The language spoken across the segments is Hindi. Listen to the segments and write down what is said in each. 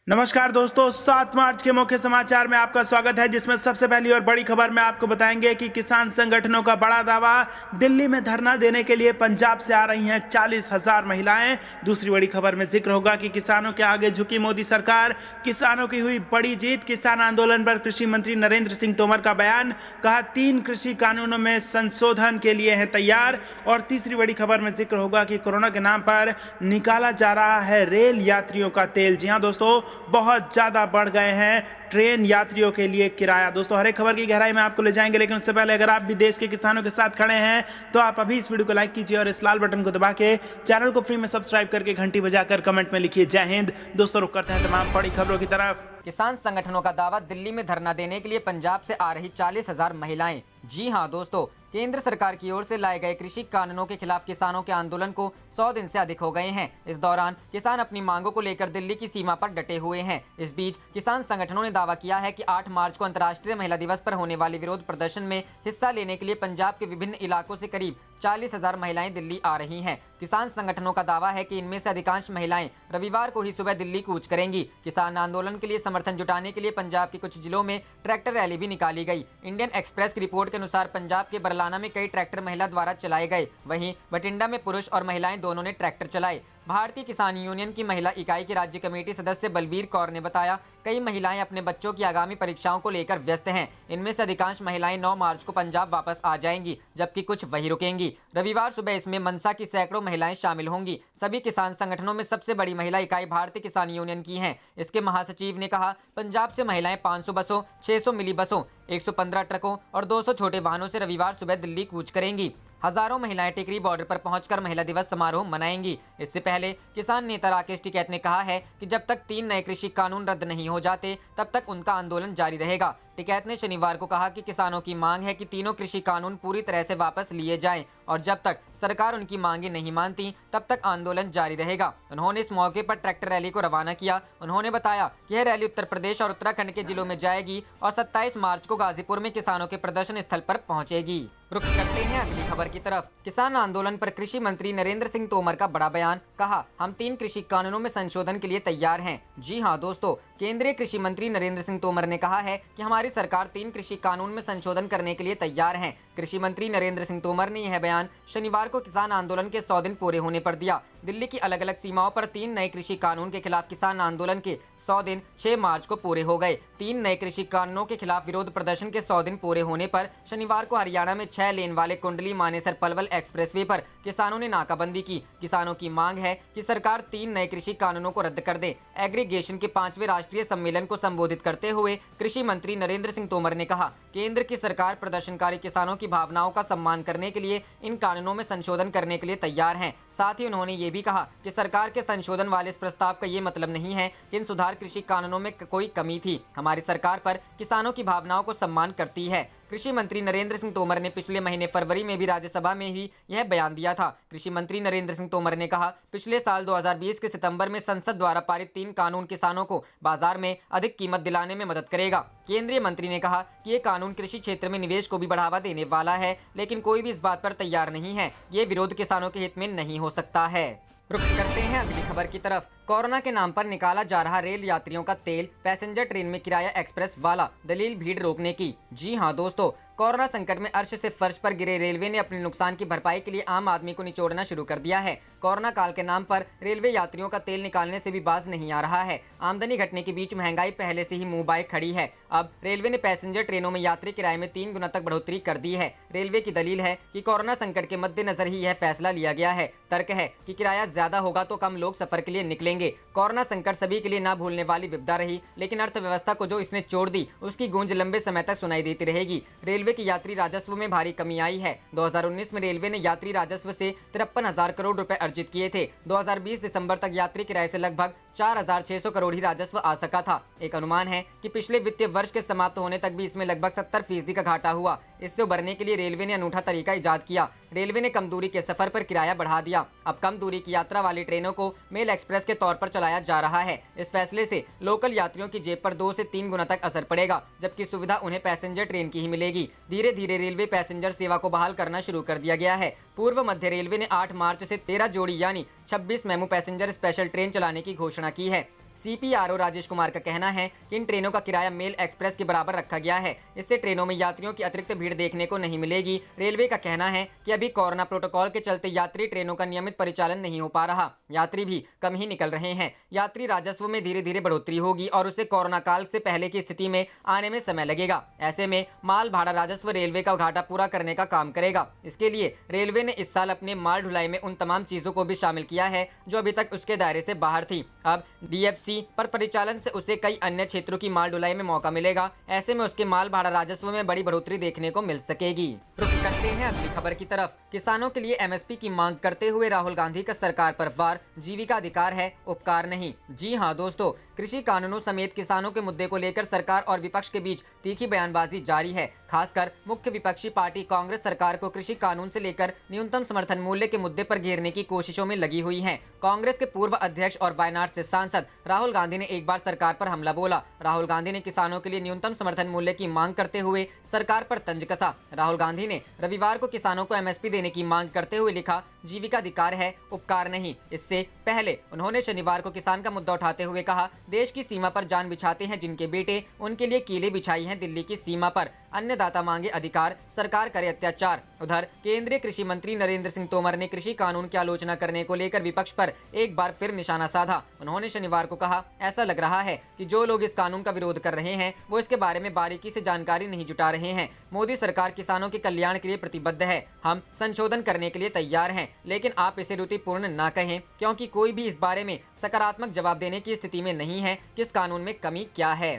नमस्कार दोस्तों, 7 मार्च के मुख्य समाचार में आपका स्वागत है, जिसमें सबसे पहली और बड़ी खबर में आपको बताएंगे कि किसान संगठनों का बड़ा दावा, दिल्ली में धरना देने के लिए पंजाब से आ रही हैं 40,000 महिलाएं। दूसरी बड़ी खबर में जिक्र होगा कि किसानों के आगे झुकी मोदी सरकार, किसानों की हुई बड़ी जीत। किसान आंदोलन पर कृषि मंत्री नरेंद्र सिंह तोमर का बयान, कहा 3 कृषि कानूनों में संशोधन के लिए हैं तैयार। और तीसरी बड़ी खबर में जिक्र होगा कि कोरोना के नाम पर निकाला जा रहा है रेल यात्रियों का तेल। जी हाँ दोस्तों, बहुत ज्यादा बढ़ गए हैं ट्रेन यात्रियों के लिए किराया। दोस्तों, हर एक खबर की गहराई में आपको ले जाएंगे, लेकिन उससे पहले अगर आप भी देश के किसानों के साथ खड़े हैं तो आप अभी इस वीडियो को लाइक कीजिए और इस लाल बटन को दबा के चैनल को फ्री में सब्सक्राइब करके घंटी बजाकर कमेंट में लिखिए जय हिंद। दोस्तों, रुक करते हैं तमाम बड़ी खबरों की तरफ। किसान संगठनों का दावा, दिल्ली में धरना देने के लिए पंजाब से आ रही 40,000 महिलाएं। जी हां दोस्तों, केंद्र सरकार की ओर से लाए गए कृषि कानूनों के खिलाफ किसानों के आंदोलन को 100 दिन से अधिक हो गए हैं। इस दौरान किसान अपनी मांगों को लेकर दिल्ली की सीमा पर डटे हुए हैं। इस बीच किसान संगठनों ने दावा किया है कि 8 मार्च को अंतर्राष्ट्रीय महिला दिवस पर होने वाले विरोध प्रदर्शन में हिस्सा लेने के लिए पंजाब के विभिन्न इलाकों से करीब 40,000 महिलाएं दिल्ली आ रही हैं। किसान संगठनों का दावा है कि इनमें से अधिकांश महिलाएं रविवार को ही सुबह दिल्ली कूच करेंगी। किसान आंदोलन के लिए समर्थन जुटाने के लिए पंजाब के कुछ जिलों में ट्रैक्टर रैली भी निकाली गई। इंडियन एक्सप्रेस की रिपोर्ट के अनुसार पंजाब के बरलाना में कई ट्रैक्टर महिला द्वारा चलाए गए, वहीं बठिंडा में पुरुष और महिलाएं दोनों ने ट्रैक्टर चलाए। भारतीय किसान यूनियन की महिला इकाई की राज्य कमेटी सदस्य बलबीर कौर ने बताया, कई महिलाएं अपने बच्चों की आगामी परीक्षाओं को लेकर व्यस्त हैं। इनमें से अधिकांश महिलाएं 9 मार्च को पंजाब वापस आ जाएंगी, जबकि कुछ वहीं रुकेंगी। रविवार सुबह इसमें मनसा की सैकड़ों महिलाएं शामिल होंगी। सभी किसान संगठनों में सबसे बड़ी महिला इकाई भारतीय किसान यूनियन की है। इसके महासचिव ने कहा, पंजाब से महिलाएं 500 बसों, 600 मिली बसों, 115 ट्रकों और 200 छोटे वाहनों से रविवार सुबह दिल्ली कूच करेंगी। हजारों महिलाएं टिकरी बॉर्डर पर पहुंचकर महिला दिवस समारोह मनाएंगी। इससे पहले किसान नेता राकेश टिकैत ने कहा है कि जब तक 3 नए कृषि कानून रद्द नहीं हो जाते, तब तक उनका आंदोलन जारी रहेगा। टिकैत ने शनिवार को कहा कि किसानों की मांग है कि तीनों कृषि कानून पूरी तरह से वापस लिए जाएं और जब तक सरकार उनकी मांगे नहीं मानती, तब तक आंदोलन जारी रहेगा। उन्होंने इस मौके पर ट्रैक्टर रैली को रवाना किया। उन्होंने बताया कि यह रैली उत्तर प्रदेश और उत्तराखंड के जिलों में जाएगी और 27 मार्च को गाजीपुर में किसानों के प्रदर्शन स्थल पर पहुंचेगी। रुख करते हैं अगली खबर की तरफ। किसान आंदोलन पर कृषि मंत्री नरेंद्र सिंह तोमर का बड़ा बयान, कहा हम 3 कृषि कानूनों में संशोधन के लिए तैयार हैं। जी हां दोस्तों, केंद्रीय कृषि मंत्री नरेंद्र सिंह तोमर ने कहा है कि हमारी सरकार 3 कृषि कानून में संशोधन करने के लिए तैयार है। कृषि मंत्री नरेंद्र सिंह तोमर ने यह बयान शनिवार को किसान आंदोलन के 100 दिन पूरे होने पर दिया। दिल्ली की अलग अलग सीमाओं पर 3 नए कृषि कानून के खिलाफ किसान आंदोलन के 100 दिन 6 मार्च को पूरे हो गए। 3 नए कृषि कानूनों के खिलाफ विरोध प्रदर्शन के 100 दिन पूरे होने पर शनिवार को हरियाणा में 6 लेन वाले कुंडली मानेसर पलवल एक्सप्रेसवे पर किसानों ने नाकाबंदी की। किसानों की मांग है कि सरकार 3 नए कृषि कानूनों को रद्द कर दे। एग्रीगेशन के 5वें राष्ट्रीय सम्मेलन को संबोधित करते हुए कृषि मंत्री नरेंद्र सिंह तोमर ने कहा, केंद्र की सरकार प्रदर्शनकारी किसानों की भावनाओं का सम्मान करने के लिए इन कानूनों में संशोधन करने के लिए तैयार है। साथ ही उन्होंने ये भी कहा कि सरकार के संशोधन वाले इस प्रस्ताव का ये मतलब नहीं है कि इन सुधार कृषि कानूनों में कोई कमी थी। हमारी सरकार पर किसानों की भावनाओं को सम्मान करती है। कृषि मंत्री नरेंद्र सिंह तोमर ने पिछले महीने फरवरी में भी राज्यसभा में ही यह बयान दिया था। कृषि मंत्री नरेंद्र सिंह तोमर ने कहा, पिछले साल 2020 के सितंबर में संसद द्वारा पारित 3 कानून किसानों को बाजार में अधिक कीमत दिलाने में मदद करेगा। केंद्रीय मंत्री ने कहा कि ये कानून कृषि क्षेत्र में निवेश को भी बढ़ावा देने वाला है, लेकिन कोई भी इस बात पर तैयार नहीं है। ये विरोध किसानों के हित में नहीं हो सकता है। रुख करते हैं अगली खबर की तरफ। कोरोना के नाम पर निकाला जा रहा रेल यात्रियों का तेल, पैसेंजर ट्रेन में किराया एक्सप्रेस वाला, दलील भीड़ रोकने की। जी हां दोस्तों, कोरोना संकट में अर्श से फर्श पर गिरे रेलवे ने अपने नुकसान की भरपाई के लिए आम आदमी को निचोड़ना शुरू कर दिया है। कोरोना काल के नाम पर रेलवे यात्रियों का तेल निकालने से भी बाज नहीं आ रहा है। आमदनी घटने के बीच महंगाई पहले से ही मुंह बाए खड़ी है। अब रेलवे ने पैसेंजर ट्रेनों में यात्री किराए में 3 गुना तक बढ़ोतरी कर दी है। रेलवे की दलील है कि कोरोना संकट के मद्देनजर ही यह फैसला लिया गया है। तर्क है कि किराया ज्यादा होगा तो कम लोग सफर के लिए निकलेंगे। कोरोना संकट सभी के लिए ना भूलने वाली विपदा रही, लेकिन अर्थव्यवस्था को जो इसने चोड़ दी, उसकी गूंज लंबे समय तक सुनाई देती रहेगी। रेलवे की यात्री राजस्व में भारी कमी आई है। 2019 में रेलवे ने यात्री राजस्व से 53,000 करोड़ रुपए अर्जित किए थे। 2020 दिसंबर तक यात्री किराए से लगभग 4,600 करोड़ ही राजस्व आ सका था। एक अनुमान है कि पिछले वित्तीय वर्ष के समाप्त होने तक भी इसमें लगभग 70% का घाटा हुआ। इससे उबरने के लिए रेलवे ने अनूठा तरीका इजाद किया। रेलवे ने कम दूरी के सफर पर किराया बढ़ा दिया। अब कम दूरी की यात्रा वाली ट्रेनों को मेल एक्सप्रेस के तौर पर चलाया जा रहा है। इस फैसले से लोकल यात्रियों की जेब पर 2 से 3 गुना तक असर पड़ेगा, जबकि सुविधा उन्हें पैसेंजर ट्रेन की ही मिलेगी। धीरे धीरे रेलवे पैसेंजर सेवा को बहाल करना शुरू कर दिया गया है। पूर्व मध्य रेलवे ने 8 मार्च से 13 जोड़ी यानी 26 मेमू पैसेंजर स्पेशल ट्रेन चलाने की घोषणा की है। CPRO राजेश कुमार का कहना है कि इन ट्रेनों का किराया मेल एक्सप्रेस के बराबर रखा गया है। इससे ट्रेनों में यात्रियों की अतिरिक्त भीड़ देखने को नहीं मिलेगी। रेलवे का कहना है कि अभी कोरोना प्रोटोकॉल के चलते यात्री ट्रेनों का नियमित परिचालन नहीं हो पा रहा, यात्री भी कम ही निकल रहे हैं। यात्री राजस्व में धीरे धीरे बढ़ोतरी होगी और उसे कोरोना काल से पहले की स्थिति में आने में समय लगेगा। ऐसे में माल भाड़ा राजस्व रेलवे का घाटा पूरा करने का काम करेगा। इसके लिए रेलवे ने इस साल अपने माल ढुलाई में उन तमाम चीजों को भी शामिल किया है जो अभी तक उसके दायरे से बाहर थी। अब DFC पर परिचालन से उसे कई अन्य क्षेत्रों की माल ढुलाई में मौका मिलेगा। ऐसे में उसके माल भाड़ा राजस्व में बड़ी बढ़ोतरी देखने को मिल सकेगी। रुख करते हैं अगली खबर की तरफ। किसानों के लिए MSP की मांग करते हुए राहुल गांधी का सरकार पर वार, जीविका अधिकार है, उपकार नहीं। जी हां दोस्तों, कृषि कानूनों समेत किसानों के मुद्दे को लेकर सरकार और विपक्ष के बीच तीखी बयानबाजी जारी है। खासकर मुख्य विपक्षी पार्टी कांग्रेस सरकार को कृषि कानून से लेकर न्यूनतम समर्थन मूल्य के मुद्दे पर घेरने की कोशिशों में लगी हुई है। कांग्रेस के पूर्व अध्यक्ष और वायनाड से सांसद राहुल गांधी ने एक बार सरकार पर हमला बोला। राहुल गांधी ने किसानों के लिए न्यूनतम समर्थन मूल्य की मांग करते हुए सरकार पर तंज कसा। राहुल गांधी ने रविवार को किसानों को MSP देने की मांग करते हुए लिखा, जीविका अधिकार है, उपकार नहीं। इससे पहले उन्होंने शनिवार को किसान का मुद्दा उठाते हुए कहा, देश की सीमा पर जान बिछाते हैं जिनके बेटे, उनके लिए कीलें बिछाई हैं दिल्ली की सीमा पर। अन्नदाता मांगे अधिकार, सरकार करे अत्याचार। उधर केंद्रीय कृषि मंत्री नरेंद्र सिंह तोमर ने कृषि कानून की आलोचना करने को लेकर विपक्ष पर एक बार फिर निशाना साधा। उन्होंने शनिवार को कहा, ऐसा लग रहा है कि जो लोग इस कानून का विरोध कर रहे हैं वो इसके बारे में बारीकी से जानकारी नहीं जुटा रहे हैं। मोदी सरकार किसानों के कल्याण के लिए प्रतिबद्ध है, हम संशोधन करने के लिए तैयार हैं, लेकिन आप इसे त्रुटिपूर्ण ना कहें, क्योंकि कोई भी इस बारे में सकारात्मक जवाब देने की स्थिति में नहीं है कि इस कानून में कमी क्या है।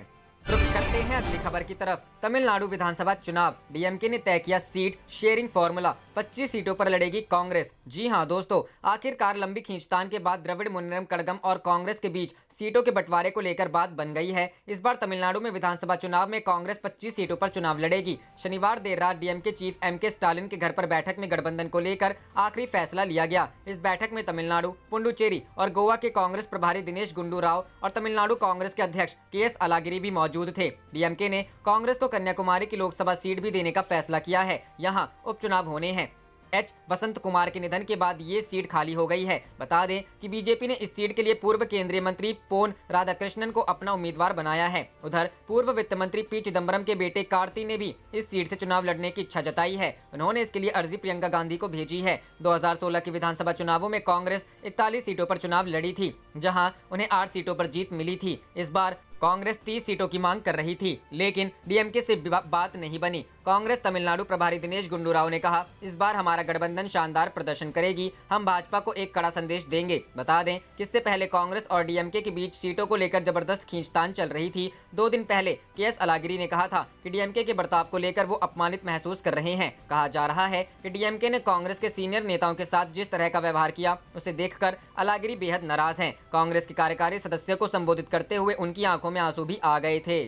रुख करते हैं अगली खबर की तरफ। तमिलनाडु विधानसभा चुनाव, DMK ने तय किया सीट शेयरिंग फॉर्मूला, 25 सीटों पर लड़ेगी कांग्रेस। जी हां दोस्तों, आखिरकार लंबी खींचतान के बाद द्रविड़ मुन्नेत्रम कड़गम और कांग्रेस के बीच सीटों के बंटवारे को लेकर बात बन गई है। इस बार तमिलनाडु में विधानसभा चुनाव में कांग्रेस 25 सीटों पर चुनाव लड़ेगी। शनिवार देर रात DMK चीफ MK स्टालिन के घर पर बैठक में गठबंधन को लेकर आखिरी फैसला लिया गया। इस बैठक में तमिलनाडु, पुडुचेरी और गोवा के कांग्रेस प्रभारी दिनेश गुंडू राव और तमिलनाडु कांग्रेस के अध्यक्ष KS अलागिरी भी मौजूद थे। DMK ने कांग्रेस को कन्याकुमारी की लोकसभा सीट भी देने का फैसला किया है। यहां उपचुनाव होने हैं। H वसंत कुमार के निधन के बाद ये सीट खाली हो गई है। बता दें कि बीजेपी ने इस सीट के लिए पूर्व केंद्रीय मंत्री पोन राधाकृष्णन को अपना उम्मीदवार बनाया है। उधर पूर्व वित्त मंत्री P चिदंबरम के बेटे कार्ति ने भी इस सीट से चुनाव लड़ने की इच्छा जताई है। उन्होंने इसके लिए अर्जी प्रियंका गांधी को भेजी है। 2016 के विधानसभा चुनावों में कांग्रेस 41 सीटों पर चुनाव लड़ी थी, जहां उन्हें 8 सीटों पर जीत मिली थी। इस बार कांग्रेस 30 सीटों की मांग कर रही थी, लेकिन DMK से बात नहीं बनी। कांग्रेस तमिलनाडु प्रभारी दिनेश गुंडू राव ने कहा, इस बार हमारा गठबंधन शानदार प्रदर्शन करेगी, हम भाजपा को एक कड़ा संदेश देंगे। बता दें कि इससे पहले कांग्रेस और DMK के बीच सीटों को लेकर जबरदस्त खींचतान चल रही थी। 2 दिन पहले KS अलागिरी ने कहा था कि DMK के बर्ताव को लेकर वो अपमानित महसूस कर रहे हैं। कहा जा रहा है कि DMK ने कांग्रेस के सीनियर नेताओं के साथ जिस तरह का व्यवहार किया, उसे देखकर अलागिरी बेहद नाराज हैं। कांग्रेस के कार्यकारी सदस्य को संबोधित करते हुए उनकी आंखों में आंसू भी आ गए थे।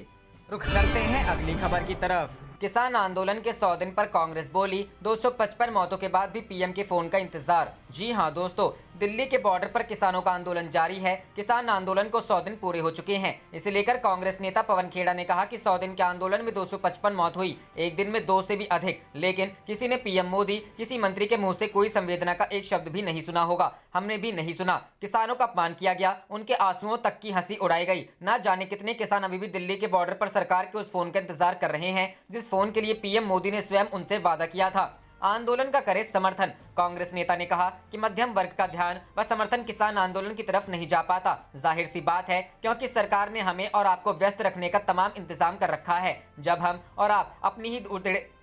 रुख करते हैं अगली खबर की तरफ। किसान आंदोलन के 100 दिन पर कांग्रेस बोली, 255 मौतों के बाद भी PM के फोन का इंतजार। जी हां दोस्तों, दिल्ली के बॉर्डर पर किसानों का आंदोलन जारी है। किसान आंदोलन को 100 दिन पूरे हो चुके हैं। इसे लेकर कांग्रेस नेता पवन खेड़ा ने कहा कि 100 दिन के आंदोलन में 255 मौत हुई, एक दिन में 2 से भी अधिक, लेकिन किसी ने PM मोदी, किसी मंत्री के मुंह से कोई संवेदना का एक शब्द भी नहीं सुना होगा। हमने भी नहीं सुना। किसानों का अपमान किया गया, उनके आंसुओं तक की हंसी उड़ाई गई। ना जाने कितने किसान अभी भी दिल्ली के बॉर्डर पर सरकार के उस फोन का इंतजार कर रहे हैं जिस फोन के लिए PM मोदी ने स्वयं उनसे वादा किया था। आंदोलन का करे समर्थन। कांग्रेस नेता ने कहा कि मध्यम वर्ग का ध्यान व समर्थन किसान आंदोलन की तरफ नहीं जा पाता। जाहिर सी बात है, क्योंकि सरकार ने हमें और आपको व्यस्त रखने का तमाम इंतजाम कर रखा है। जब हम और आप अपनी ही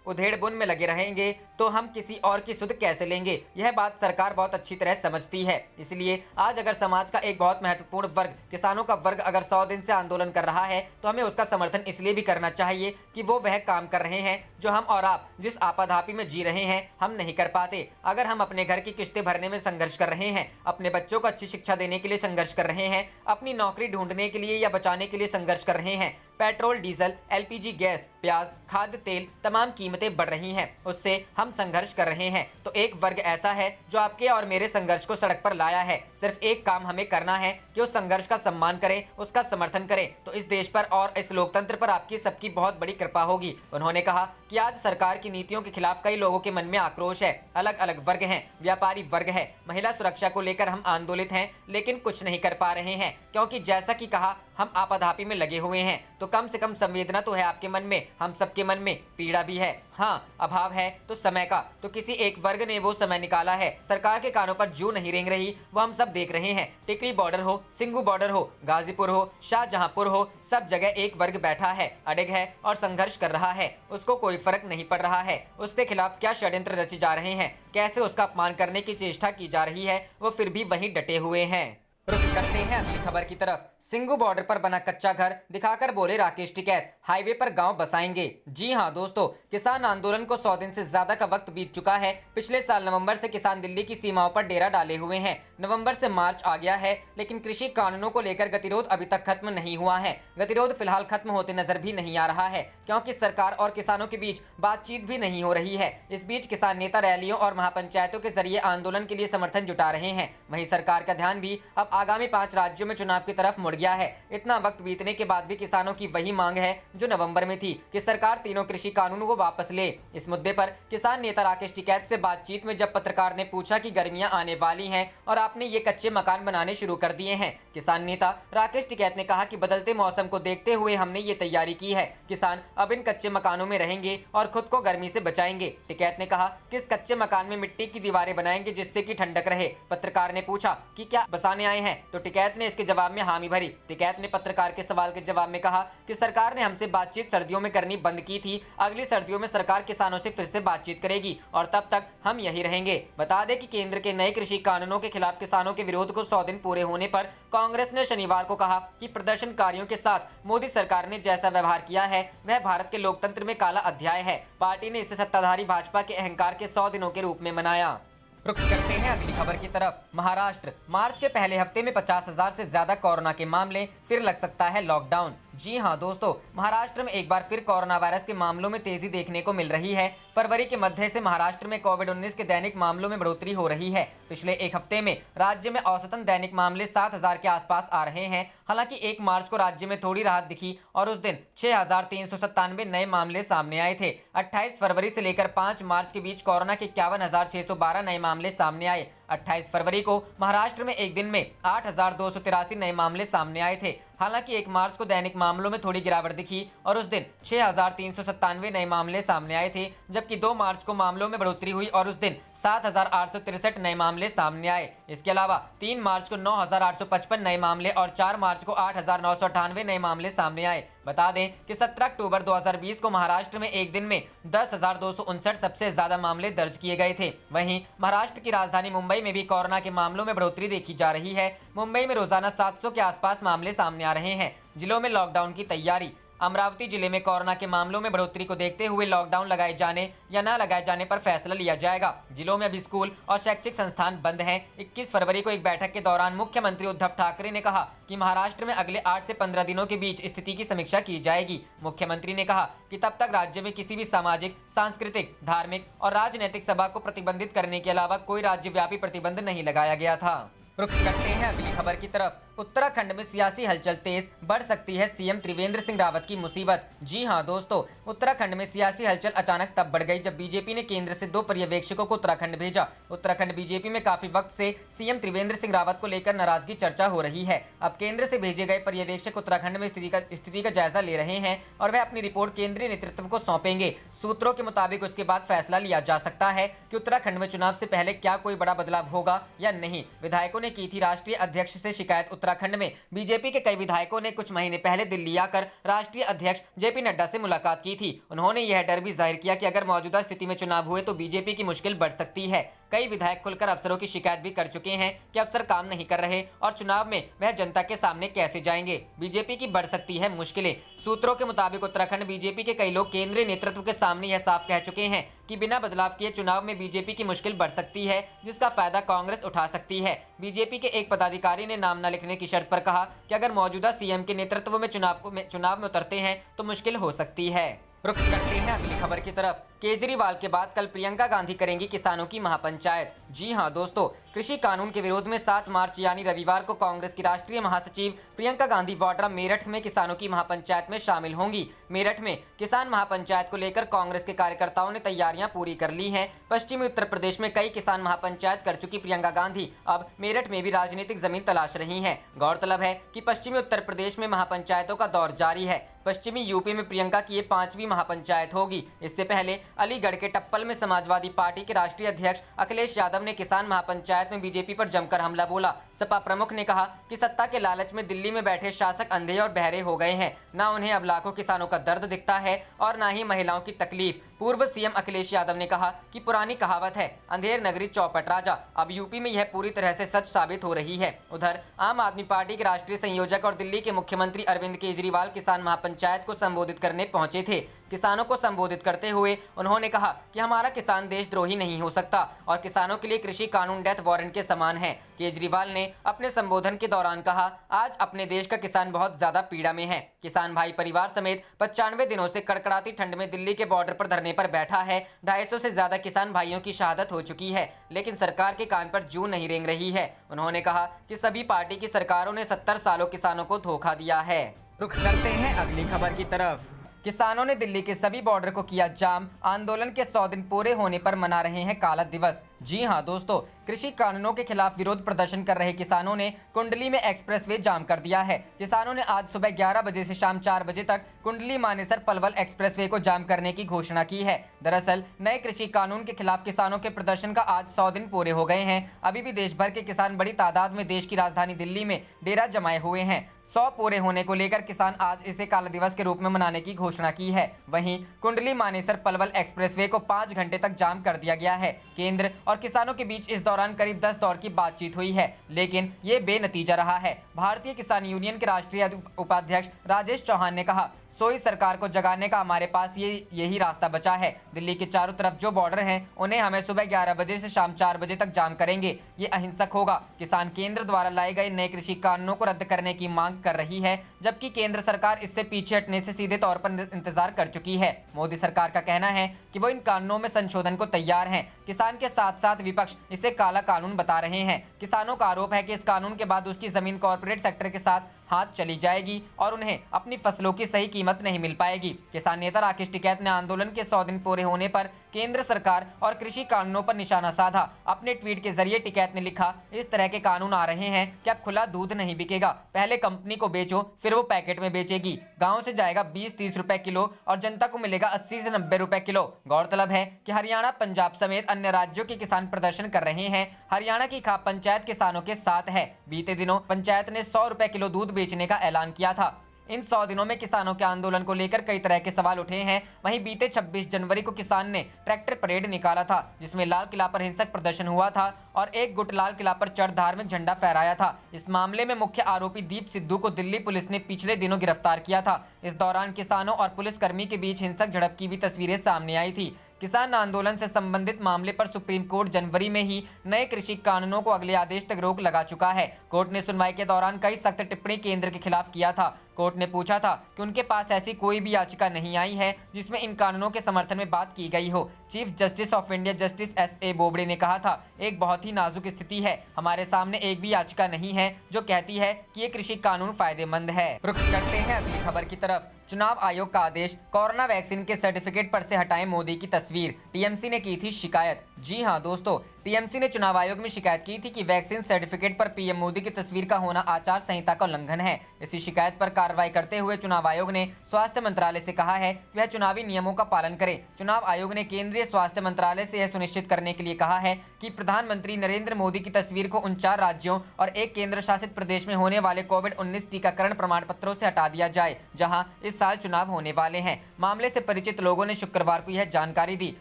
उधेड़ बुन में लगे रहेंगे तो हम किसी और की सुध कैसे लेंगे। यह बात सरकार बहुत अच्छी तरह समझती है। इसलिए आज अगर समाज का एक बहुत महत्वपूर्ण वर्ग, किसानों का वर्ग अगर 100 दिन से आंदोलन कर रहा है तो हमें उसका समर्थन इसलिए भी करना चाहिए कि वो वह काम कर रहे हैं जो हम और आप जिस आपाधापी में जी रहे हैं हम नहीं कर पाते। अगर हम अपने घर की किस्तें भरने में संघर्ष कर रहे हैं, अपने बच्चों को अच्छी शिक्षा देने के लिए संघर्ष कर रहे हैं, अपनी नौकरी ढूंढने के लिए या बचाने के लिए संघर्ष कर रहे हैं, पेट्रोल, डीजल, LPG गैस, प्याज, खाद्य तेल, तमाम कीमत कीमतें बढ़ रही हैं, उससे हम संघर्ष कर रहे हैं। तो एक वर्ग ऐसा है जो आपके और मेरे संघर्ष को सड़क पर लाया है। सिर्फ एक काम हमें करना है कि उस संघर्ष का सम्मान करें, उसका समर्थन करें, तो इस देश पर और इस लोकतंत्र पर आपकी सबकी बहुत बड़ी कृपा होगी। उन्होंने कहा कि आज सरकार की नीतियों के खिलाफ कई लोगों के मन में आक्रोश है। अलग अलग वर्ग हैं, व्यापारी वर्ग है, महिला सुरक्षा को लेकर हम आंदोलित हैं, लेकिन कुछ नहीं कर पा रहे हैं, क्योंकि जैसा कि कहा हम आपाधापी में लगे हुए हैं। तो कम से कम संवेदना तो है आपके मन में, हम सबके मन में पीड़ा भी है। हाँ, अभाव है तो समय का, तो किसी एक वर्ग ने वो समय निकाला है। सरकार के कानों पर जू नहीं रेंग रही, वो हम सब देख रहे हैं। टिकरी बॉर्डर हो, सिंगू बॉर्डर हो, गाजीपुर हो, शाहजहांपुर हो, सब जगह एक वर्ग बैठा है, अड़िग है और संघर्ष कर रहा है। उसको कोई फर्क नहीं पड़ रहा है उसके खिलाफ क्या षड्यंत्र रचे जा रहे हैं, कैसे उसका अपमान करने की चेष्टा की जा रही है, वो फिर भी वहीं डटे हुए हैं। रुक करते हैं अगली खबर की तरफ। सिंगू बॉर्डर पर बना कच्चा घर दिखाकर बोले राकेश टिकैत, हाईवे पर गांव बसाएंगे। जी हां दोस्तों, किसान आंदोलन को 100 दिन से ज्यादा का वक्त बीत चुका है। पिछले साल नवंबर से किसान दिल्ली की सीमाओं पर डेरा डाले हुए हैं। नवंबर से मार्च आ गया है, लेकिन कृषि कानूनों को लेकर गतिरोध अभी तक खत्म नहीं हुआ है। गतिरोध फिलहाल खत्म होते नजर भी नहीं आ रहा है, क्योंकि सरकार और किसानों के बीच बातचीत भी नहीं हो रही है। इस बीच किसान नेता रैलियों और महापंचायतों के जरिए आंदोलन के लिए समर्थन जुटा रहे हैं। वहीं सरकार का ध्यान भी अब आगामी 5 राज्यों में चुनाव की तरफ मुड़ गया है। इतना वक्त बीतने के बाद भी किसानों की वही मांग है जो नवंबर में थी, कि सरकार तीनों कृषि कानूनों को वापस ले। इस मुद्दे पर किसान नेता राकेश टिकैत से बातचीत में जब पत्रकार ने पूछा कि गर्मियां आने वाली हैं और आपने ये कच्चे मकान बनाने शुरू कर दिए हैं, किसान नेता राकेश टिकैत ने कहा कि बदलते मौसम को देखते हुए हमने ये तैयारी की है। किसान अब इन कच्चे मकानों में रहेंगे और खुद को गर्मी से बचाएंगे। टिकैत ने कहा कि इस कच्चे मकान में मिट्टी की दीवारें बनाएंगे जिससे कि ठंडक रहे। पत्रकार ने पूछा कि क्या बसाने आए हैं, तो टिकैत ने इसके जवाब में हामी भरी। टिकैत ने पत्रकार के सवाल के जवाब में कहा कि सरकार ने हमसे बातचीत सर्दियों में करनी बंद की थी। अगली सर्दियों में सरकार किसानों से फिर से बातचीत करेगी और तब तक हम यही रहेंगे। बता दें कि केंद्र के नए कृषि कानूनों के खिलाफ किसानों के विरोध को 100 दिन पूरे होने पर कांग्रेस ने शनिवार को कहा कि प्रदर्शनकारियों के साथ मोदी सरकार ने जैसा व्यवहार किया है वह भारत के लोकतंत्र में काला अध्याय है। पार्टी ने इसे सत्ताधारी भाजपा के अहंकार के 100 दिनों के रूप में मनाया। रुक करते हैं अगली खबर की तरफ। महाराष्ट्र, मार्च के पहले हफ्ते में 50,000 से ज्यादा कोरोना के मामले, फिर लग सकता है लॉकडाउन। जी हां दोस्तों, महाराष्ट्र में एक बार फिर कोरोना वायरस के मामलों में तेजी देखने को मिल रही है। फरवरी के मध्य से महाराष्ट्र में कोविड-19 के दैनिक मामलों में बढ़ोतरी हो रही है। पिछले एक हफ्ते में राज्य में औसतन दैनिक मामले 7,000 के आसपास आ रहे हैं। हालांकि 1 मार्च को राज्य में थोड़ी राहत दिखी और उस दिन 6,397 नए मामले सामने आए थे। 28 फरवरी से लेकर 5 मार्च के बीच कोरोना के 51,612 नए मामले सामने आए। 28 फरवरी को महाराष्ट्र में एक दिन में 8,283 नए मामले सामने आए थे। हालांकि 1 मार्च को दैनिक मामलों में थोड़ी गिरावट दिखी और उस दिन 6,397 नए मामले सामने आए थे, जबकि 2 मार्च को मामलों में बढ़ोतरी हुई और उस दिन 7,863 नए मामले सामने आए। इसके अलावा 3 मार्च को 9,855 नए मामले और 4 मार्च को 8,998 नए मामले सामने आए। बता दें कि 17 अक्टूबर 2020 को महाराष्ट्र में एक दिन में 10,259 सबसे ज्यादा मामले दर्ज किए गए थे। वहीं महाराष्ट्र की राजधानी मुंबई में भी कोरोना के मामलों में बढ़ोतरी देखी जा रही है। मुंबई में रोजाना 700 के आसपास मामले सामने आ रहे हैं। जिलों में लॉकडाउन की तैयारी। अमरावती जिले में कोरोना के मामलों में बढ़ोतरी को देखते हुए लॉकडाउन लगाए जाने या न लगाए जाने पर फैसला लिया जाएगा। जिलों में अभी स्कूल और शैक्षिक संस्थान बंद हैं। 21 फरवरी को एक बैठक के दौरान मुख्यमंत्री उद्धव ठाकरे ने कहा कि महाराष्ट्र में अगले 8 से 15 दिनों के बीच स्थिति की समीक्षा की जाएगी। मुख्यमंत्री ने कहा कि तब तक राज्य में किसी भी सामाजिक, सांस्कृतिक, धार्मिक और राजनीतिक सभा को प्रतिबंधित करने के अलावा कोई राज्यव्यापी प्रतिबंध नहीं लगाया गया था। रुक करते हैं अगली खबर की तरफ। उत्तराखंड में सियासी हलचल तेज, बढ़ सकती है सीएम त्रिवेंद्र सिंह रावत की मुसीबत। जी हां दोस्तों, उत्तराखंड में सियासी हलचल अचानक तब बढ़ गई जब बीजेपी ने केंद्र से 2 पर्यवेक्षकों को उत्तराखंड भेजा। उत्तराखंड बीजेपी में काफी वक्त से सीएम त्रिवेंद्र सिंह रावत को लेकर नाराजगी चर्चा हो रही है। अब केंद्र से भेजे गए पर्यवेक्षक उत्तराखंड में स्थिति का जायजा ले रहे हैं और वह अपनी रिपोर्ट केंद्रीय नेतृत्व को सौंपेंगे। सूत्रों के मुताबिक उसके बाद फैसला लिया जा सकता है कि उत्तराखंड में चुनाव से पहले क्या कोई बड़ा बदलाव होगा या नहीं। विधायकों ने की थी राष्ट्रीय अध्यक्ष से शिकायत। उत्तराखंड में बीजेपी के कई विधायकों ने कुछ महीने पहले दिल्ली आकर राष्ट्रीय अध्यक्ष जेपी नड्डा से मुलाकात की थी। उन्होंने यह डर भी जाहिर किया कि अगर मौजूदा स्थिति में चुनाव हुए तो बीजेपी की मुश्किल बढ़ सकती है। कई विधायक खुलकर अफसरों की शिकायत भी कर चुके हैं कि अफसर काम नहीं कर रहे और चुनाव में वह जनता के सामने कैसे जाएंगे। बीजेपी की बढ़ सकती है मुश्किलें। सूत्रों के मुताबिक उत्तराखंड बीजेपी के कई लोग केंद्रीय नेतृत्व के सामने यह साफ कह चुके हैं कि बिना बदलाव किए चुनाव में बीजेपी की मुश्किल बढ़ सकती है, जिसका फायदा कांग्रेस उठा सकती है। बीजेपी के एक पदाधिकारी ने नाम न लिखने की शर्त पर कहा कि अगर मौजूदा सीएम के नेतृत्व में चुनाव में उतरते हैं तो मुश्किल हो सकती है। रुख करते हैं अगली खबर की तरफ। केजरीवाल के बाद कल प्रियंका गांधी करेंगी किसानों की महापंचायत। जी हां दोस्तों, कृषि कानून के विरोध में 7 मार्च यानी रविवार को कांग्रेस की राष्ट्रीय महासचिव प्रियंका गांधी वाड्रा मेरठ में किसानों की महापंचायत में शामिल होंगी। मेरठ में किसान महापंचायत को लेकर कांग्रेस के कार्यकर्ताओं ने तैयारियां पूरी कर ली हैं। पश्चिमी उत्तर प्रदेश में कई किसान महापंचायत कर चुकी प्रियंका गांधी अब मेरठ में भी राजनीतिक जमीन तलाश रही हैं। गौरतलब है कि पश्चिमी उत्तर प्रदेश में महापंचायतों का दौर जारी है। पश्चिमी यूपी में प्रियंका की ये 5वीं महापंचायत होगी। इससे पहले अलीगढ़ के टप्पल में समाजवादी पार्टी के राष्ट्रीय अध्यक्ष अखिलेश यादव ने किसान महापंचायत में बीजेपी पर जमकर हमला बोला। सपा प्रमुख ने कहा कि सत्ता के लालच में दिल्ली में बैठे शासक अंधे और बहरे हो गए हैं। न उन्हें अब लाखों किसानों का दर्द दिखता है और न ही महिलाओं की तकलीफ। पूर्व सीएम अखिलेश यादव ने कहा कि पुरानी कहावत है, अंधेर नगरी चौपट राजा। अब यूपी में यह पूरी तरह से सच साबित हो रही है। उधर आम आदमी पार्टी के राष्ट्रीय संयोजक और दिल्ली के मुख्यमंत्री अरविंद केजरीवाल किसान महापंचायत को संबोधित करने पहुंचे थे। किसानों को संबोधित करते हुए उन्होंने कहा कि हमारा किसान देशद्रोही नहीं हो सकता और किसानों के लिए कृषि कानून डेथ वारंट के समान है। केजरीवाल ने अपने संबोधन के दौरान कहा, आज अपने देश का किसान बहुत ज्यादा पीड़ा में है। किसान भाई परिवार समेत 95 दिनों से कड़कड़ाती ठंड में दिल्ली के बॉर्डर पर धरने पर बैठा है। 250 से ज्यादा किसान भाइयों की शहादत हो चुकी है, लेकिन सरकार के कान पर जूं नहीं रेंग रही है। उन्होंने कहा कि सभी पार्टी की सरकारों ने 70 सालों किसानों को धोखा दिया है। रुख करते हैं अगली खबर की तरफ। किसानों ने दिल्ली के सभी बॉर्डर को किया जाम। आंदोलन के 100 दिन पूरे होने पर मना रहे हैं काला दिवस। जी हां दोस्तों, कृषि कानूनों के खिलाफ विरोध प्रदर्शन कर रहे किसानों ने कुंडली में एक्सप्रेसवे जाम कर दिया है। किसानों ने आज सुबह 11 बजे से शाम 4 बजे तक कुंडली मानेसर पलवल एक्सप्रेसवे को जाम करने की घोषणा की है। दरअसल नए कृषि कानून के खिलाफ किसानों के प्रदर्शन का आज 100 दिन पूरे हो गए हैं। अभी भी देश भर के किसान बड़ी तादाद में देश की राजधानी दिल्ली में डेरा जमाए हुए हैं। 100 पूरे होने को लेकर किसान आज इसे काला दिवस के रूप में मनाने की घोषणा की है। वहीं कुंडली मानेसर पलवल एक्सप्रेसवे को 5 घंटे तक जाम कर दिया गया है। केंद्र और किसानों के बीच इस दौरान करीब 10 दौर की बातचीत हुई है, लेकिन ये बेनतीजा रहा है। भारतीय किसान यूनियन के राष्ट्रीय उपाध्यक्ष राजेश चौहान ने कहा, सोई सरकार को जगाने का हमारे पास यही रास्ता बचा है। दिल्ली के चारों तरफ जो बॉर्डर हैं, उन्हें हमें सुबह 11 बजे से शाम 4 बजे तक जाम करेंगे। ये अहिंसक होगा। किसान केंद्र द्वारा लाए गए नए कृषि कानूनों को रद्द करने की मांग कर रही है, जबकि केंद्र सरकार इससे पीछे हटने से सीधे तौर पर इंतजार कर चुकी है। मोदी सरकार का कहना है कि वो इन कानूनों में संशोधन को तैयार हैं। किसान के साथ साथ विपक्ष इसे काला कानून बता रहे हैं। किसानों का आरोप है कि इस कानून के बाद उसकी जमीन कॉर्पोरेट सेक्टर के साथ हाथ चली जाएगी और उन्हें अपनी फसलों की सही कीमत नहीं मिल पाएगी। किसान नेता राकेश टिकैत ने आंदोलन के 100 दिन पूरे होने पर केंद्र सरकार और कृषि कानूनों पर निशाना साधा। अपने ट्वीट के जरिए टिकैत ने लिखा, इस तरह के कानून आ रहे हैं कि अब खुला दूध नहीं बिकेगा। पहले कंपनी को बेचो, फिर वो पैकेट में बेचेगी। गाँव से जाएगा 20-30 रुपए किलो और जनता को मिलेगा 80 से 90 रुपए किलो। गौरतलब है कि हरियाणा, पंजाब समेत अन्य राज्यों के किसान प्रदर्शन कर रहे हैं। हरियाणा की खाप पंचायत किसानों के साथ है। बीते दिनों पंचायत ने 100 रुपए किलो दूध बेचने का ऐलान किया था। इन 100 दिनों में किसानों के आंदोलन को लेकर कई तरह के सवाल उठे हैं। वहीं बीते 26 जनवरी को किसान ने ट्रैक्टर परेड निकाला था, जिसमें लाल किला पर हिंसक प्रदर्शन हुआ था और एक गुट लाल किला पर चढ़ धार्मिक झंडा फहराया था। इस मामले में मुख्य आरोपी दीप सिद्धू को दिल्ली पुलिस ने पिछले दिनों गिरफ्तार किया था। इस दौरान किसानों और पुलिसकर्मी के बीच हिंसक झड़प की भी तस्वीरें सामने आई थी। किसान आंदोलन से संबंधित मामले पर सुप्रीम कोर्ट जनवरी में ही नए कृषि कानूनों को अगले आदेश तक रोक लगा चुका है। कोर्ट ने सुनवाई के दौरान कई सख्त टिप्पणी केंद्र के खिलाफ किया था। कोर्ट ने पूछा था कि उनके पास ऐसी कोई भी याचिका नहीं आई है जिसमें इन कानूनों के समर्थन में बात की गई हो। Chief justice of India justice S.A. Bobde ने कहा था, एक बहुत ही नाजुक स्थिति है। हमारे सामने एक भी याचिका नहीं है जो कहती है कि ये कृषि कानून फायदेमंद है। रुख करते हैं अगली खबर की तरफ। चुनाव आयोग का आदेश, कोरोना वैक्सीन के सर्टिफिकेट पर से हटाएं मोदी की तस्वीर। टीएमसी ने की थी शिकायत। जी हां दोस्तों, टीएमसी ने चुनाव आयोग में शिकायत की थी कि वैक्सीन सर्टिफिकेट पर पीएम मोदी की तस्वीर का होना आचार संहिता का उल्लंघन है। इसी शिकायत पर कार्रवाई करते हुए चुनाव आयोग ने स्वास्थ्य मंत्रालय से कहा है कि वह चुनावी नियमों का पालन करे। चुनाव आयोग ने केंद्रीय स्वास्थ्य मंत्रालय से यह सुनिश्चित करने के लिए कहा है कि प्रधानमंत्री नरेंद्र मोदी की तस्वीर को उन 4 राज्यों और एक केंद्र शासित प्रदेश में होने वाले कोविड-19 टीकाकरण प्रमाण पत्रों से हटा दिया जाए, जहां इस साल चुनाव होने वाले हैं। मामले से परिचित लोगों ने शुक्रवार को यह जानकारी दी।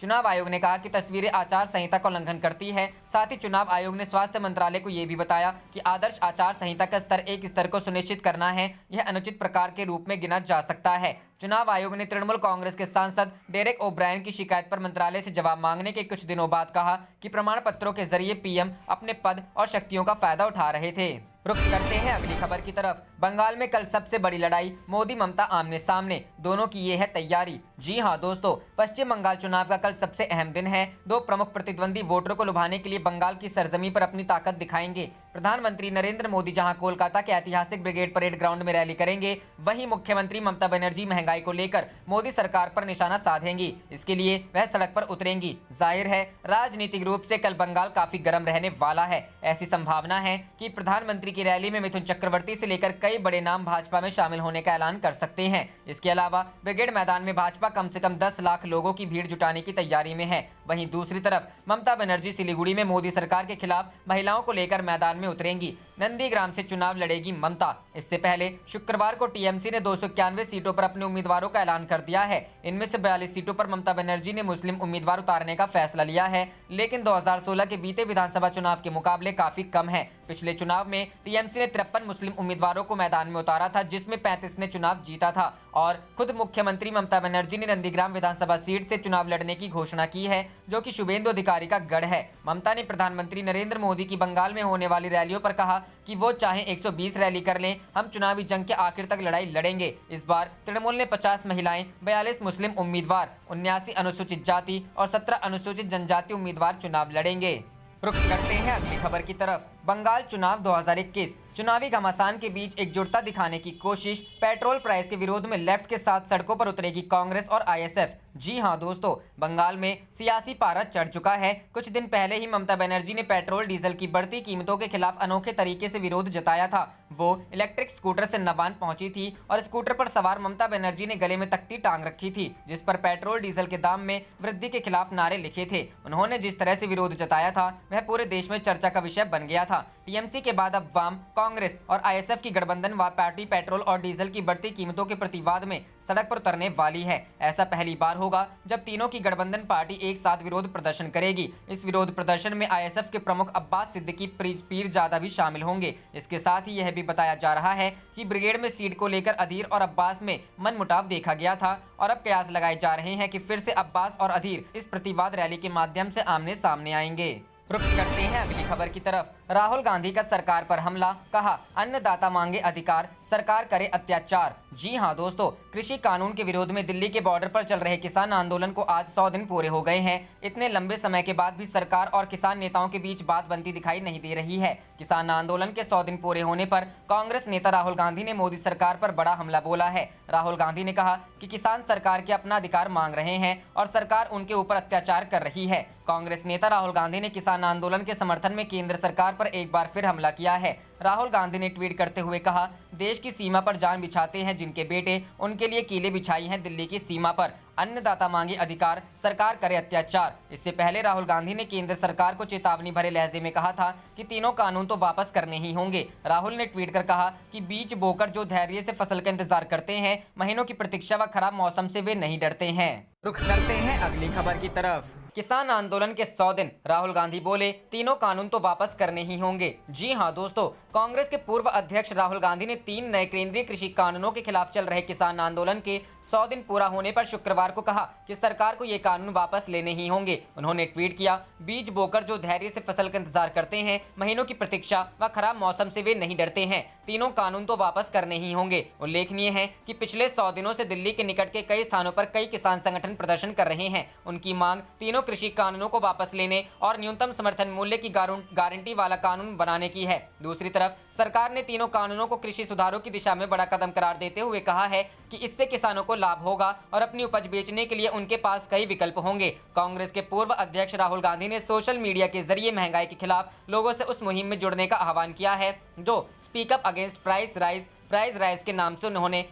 चुनाव आयोग ने कहा कि तस्वीरें आचार संहिता का उल्लंघन करती है। साथ ही चुनाव आयोग ने स्वास्थ्य मंत्रालय को यह भी बताया कि आदर्श आचार संहिता का स्तर 1 स्तर को सुनिश्चित करना है, यह अनुचित प्रकार के रूप में गिना जा सकता है। चुनाव आयोग ने तृणमूल कांग्रेस के सांसद डेरेक ओब्रायन की शिकायत पर मंत्रालय से जवाब मांगने के कुछ दिनों बाद कहा कि प्रमाण पत्रों के जरिए पीएम अपने पद और शक्तियों का फायदा उठा रहे थे। रुख करते हैं अगली खबर की तरफ। बंगाल में कल सबसे बड़ी लड़ाई, मोदी ममता आमने सामने, दोनों की ये है तैयारी। जी हां दोस्तों, पश्चिम बंगाल चुनाव का कल सबसे अहम दिन है। दो प्रमुख प्रतिद्वंदी वोटरों को लुभाने के लिए बंगाल की सरजमी पर अपनी ताकत दिखाएंगे। प्रधानमंत्री नरेंद्र मोदी जहां कोलकाता के ऐतिहासिक ब्रिगेड परेड ग्राउंड में रैली करेंगे, वहीं मुख्यमंत्री ममता बनर्जी महंगाई को लेकर मोदी सरकार पर निशाना साधेंगी। इसके लिए वह सड़क पर उतरेंगी। जाहिर है राजनीतिक रूप से कल बंगाल काफी गर्म रहने वाला है। ऐसी संभावना है कि प्रधानमंत्री की रैली में मिथुन चक्रवर्ती से लेकर कई बड़े नाम भाजपा में शामिल होने का ऐलान कर सकते हैं। इसके अलावा ब्रिगेड मैदान में भाजपा कम से कम 10 लाख लोगों की भीड़ जुटाने की तैयारी में है। वहीं दूसरी तरफ ममता बनर्जी सिलीगुड़ी में मोदी सरकार के खिलाफ महिलाओं को लेकर मैदान में उतरेंगी। नंदीग्राम से चुनाव लड़ेगी ममता। इससे पहले शुक्रवार को टीएमसी ने 291 सीटों पर अपने उम्मीदवारों का ऐलान कर दिया है। इनमें से 42 सीटों पर ममता बनर्जी ने मुस्लिम उम्मीदवार उतारने का फैसला लिया है, लेकिन 2016 के बीते विधानसभा चुनाव के मुकाबले काफी कम है। पिछले चुनाव में टीएमसी ने 53 मुस्लिम उम्मीदवारों को मैदान में उतारा था, जिसमें 35 ने चुनाव जीता था। और खुद मुख्यमंत्री ममता बनर्जी ने नंदीग्राम विधानसभा सीट से चुनाव लड़ने की घोषणा की है, जो कि शुभेंदु अधिकारी का गढ़ है। ममता ने प्रधानमंत्री नरेंद्र मोदी की बंगाल में होने वाली रैलियों पर कहा कि वो चाहे 120 रैली कर लें, हम चुनावी जंग के आखिर तक लड़ाई लड़ेंगे। इस बार तृणमूल ने 50 महिलाएं, 42 मुस्लिम उम्मीदवार, 79 अनुसूचित जाति और 17 अनुसूचित जनजाति उम्मीदवार चुनाव लड़ेंगे। रुख करते हैं अगली खबर की तरफ। बंगाल चुनाव 2021, चुनावी घमासान के बीच एकजुटता दिखाने की कोशिश। पेट्रोल प्राइस के विरोध में लेफ्ट के साथ सड़कों पर उतरेगी कांग्रेस और आईएसएफ। जी हां दोस्तों, बंगाल में सियासी पारा चढ़ चुका है। कुछ दिन पहले ही ममता बनर्जी ने पेट्रोल डीजल की बढ़ती कीमतों के खिलाफ अनोखे तरीके से विरोध जताया था। वो इलेक्ट्रिक स्कूटर से नवान पहुंची थी और स्कूटर पर सवार ममता बनर्जी ने गले में तख्ती टांग रखी थी, जिस पर पेट्रोल डीजल के दाम में वृद्धि के खिलाफ नारे लिखे थे। उन्होंने जिस तरह से विरोध जताया था वह पूरे देश में चर्चा का विषय बन गया था। टीएमसी के बाद अब वाम, कांग्रेस और आईएसएफ की गठबंधन पार्टी पेट्रोल और डीजल की बढ़ती कीमतों के प्रतिवाद में सड़क पर उतरने वाली है। ऐसा पहली बार होगा जब तीनों की गठबंधन पार्टी एक साथ विरोध प्रदर्शन करेगी। इस विरोध प्रदर्शन में आईएसएफ के प्रमुख अब्बास सिद्दीकी पीरजादा भी शामिल होंगे। इसके साथ ही यह भी बताया जा रहा है कि ब्रिगेड में सीट को लेकर अधीर और अब्बास में मनमुटाव देखा गया था और अब कयास लगाए जा रहे हैं कि फिर से अब्बास और अधीर इस प्रतिवाद रैली के माध्यम से आमने सामने आएंगे। रुख करते हैं अगली खबर की तरफ। राहुल गांधी का सरकार पर हमला, कहा अन्नदाता मांगे अधिकार, सरकार करे अत्याचार। जी हां दोस्तों, कृषि कानून के विरोध में दिल्ली के बॉर्डर पर चल रहे किसान आंदोलन को आज 100 दिन पूरे हो गए हैं। इतने लंबे समय के बाद भी सरकार और किसान नेताओं के बीच बात बनती दिखाई नहीं दे रही है। किसान आंदोलन के 100 दिन पूरे होने पर कांग्रेस नेता राहुल गांधी ने मोदी सरकार पर बड़ा हमला बोला है। राहुल गांधी ने कहा कि किसान सरकार के अपना अधिकार मांग रहे हैं और सरकार उनके ऊपर अत्याचार कर रही है। कांग्रेस नेता राहुल गांधी ने किसान आंदोलन के समर्थन में केंद्र सरकार पर एक बार फिर हमला किया है। राहुल गांधी ने ट्वीट करते हुए कहा, देश की सीमा पर जान बिछाते हैं जिनके बेटे, उनके लिए कीले बिछाई हैं दिल्ली की सीमा पर। अन्नदाता मांगे अधिकार, सरकार करे अत्याचार। इससे पहले राहुल गांधी ने केंद्र सरकार को चेतावनी भरे लहजे में कहा था कि तीनों कानून तो वापस करने ही होंगे। राहुल ने ट्वीट कर कहा कि बीज बोकर जो धैर्य से फसल का इंतजार करते हैं, महीनों की प्रतीक्षा व खराब मौसम से वे नहीं डरते हैं। रुख करते हैं अगली खबर की तरफ। किसान आंदोलन के 100 दिन, राहुल गांधी बोले तीनों कानून तो वापस करने ही होंगे। जी हां दोस्तों, कांग्रेस के पूर्व अध्यक्ष राहुल गांधी ने 3 नए केंद्रीय कृषि कानूनों के खिलाफ चल रहे किसान आंदोलन के 100 दिन पूरा होने पर शुक्रवार को कहा कि सरकार को ये कानून वापस लेने ही होंगे। उन्होंने ट्वीट किया, बीज बोकर जो धैर्य से फसल का इंतजार करते हैं, महीनों की प्रतीक्षा व खराब मौसम से वे नहीं डरते हैं, तीनों कानून तो वापस करने ही होंगे। उल्लेखनीय है कि पिछले 100 दिनों से दिल्ली के निकट के कई स्थानों पर कई किसान संगठन प्रदर्शन कर रहे हैं। उनकी मांग तीनों कृषि कानूनों को वापस लेने और न्यूनतम समर्थन मूल्य की गारंटी वाला कानून बनाने की है। दूसरी तरफ सरकार ने तीनों कानूनों को कृषि सुधारों की दिशा में बड़ा कदम करार देते हुए कहा है कि इससे किसानों को लाभ होगा और अपनी उपज बेचने के लिए उनके पास कई विकल्प होंगे। कांग्रेस के पूर्व अध्यक्ष राहुल गांधी ने सोशल मीडिया के जरिए महंगाई के खिलाफ लोगों से उस मुहिम में जुड़ने का आह्वान किया है जो speak up against price rise के नाम से उन्होंने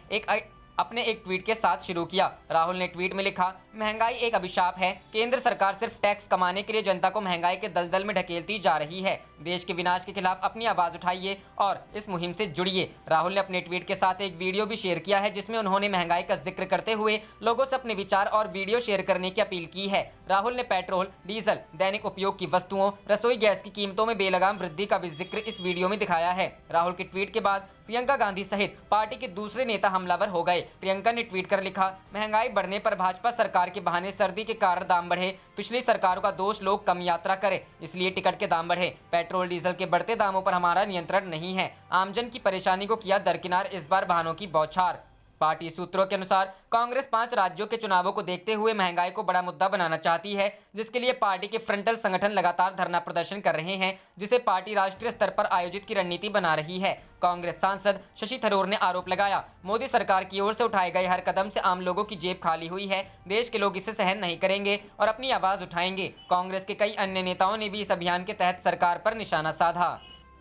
अपने एक ट्वीट के साथ शुरू किया। राहुल ने ट्वीट में लिखा, महंगाई एक अभिशाप है। केंद्र सरकार सिर्फ टैक्स कमाने के लिए जनता को महंगाई के दलदल में ढकेलती जा रही है। देश के विनाश के खिलाफ अपनी आवाज उठाइए और इस मुहिम से जुड़िए। राहुल ने अपने ट्वीट के साथ एक वीडियो भी शेयर किया है जिसमें उन्होंने महंगाई का जिक्र करते हुए लोगों से अपने विचार और वीडियो शेयर करने की अपील की है। राहुल ने पेट्रोल, डीजल, दैनिक उपयोग की वस्तुओं, रसोई गैस की कीमतों में बेलगाम वृद्धि का भी जिक्र इस वीडियो में दिखाया है। राहुल के ट्वीट के बाद प्रियंका गांधी सहित पार्टी के दूसरे नेता हमलावर हो गए। प्रियंका ने ट्वीट कर लिखा, महंगाई बढ़ने पर भाजपा सरकार के बहाने सर्दी के कारण दाम बढ़े। पिछली सरकारों का दोष लोग कम यात्रा करें, इसलिए टिकट के दाम बढ़े। पेट्रोल डीजल के बढ़ते दामों पर हमारा नियंत्रण नहीं है। आमजन की परेशानी को किया दरकिनार इस बार वाहनों की बौछार। पार्टी सूत्रों के अनुसार कांग्रेस 5 राज्यों के चुनावों को देखते हुए महंगाई को बड़ा मुद्दा बनाना चाहती है, जिसके लिए पार्टी के फ्रंटल संगठन लगातार धरना प्रदर्शन कर रहे हैं, जिसे पार्टी राष्ट्रीय स्तर पर आयोजित की रणनीति बना रही है। कांग्रेस सांसद शशि थरूर ने आरोप लगाया, मोदी सरकार की ओर से उठाए गए हर कदम से आम लोगों की जेब खाली हुई है। देश के लोग इसे सहन नहीं करेंगे और अपनी आवाज उठाएंगे। कांग्रेस के कई अन्य नेताओं ने भी इस अभियान के तहत सरकार पर निशाना साधा।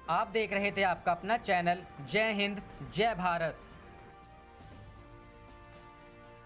आप देख रहे थे आपका अपना चैनल जय हिंद जय भारत।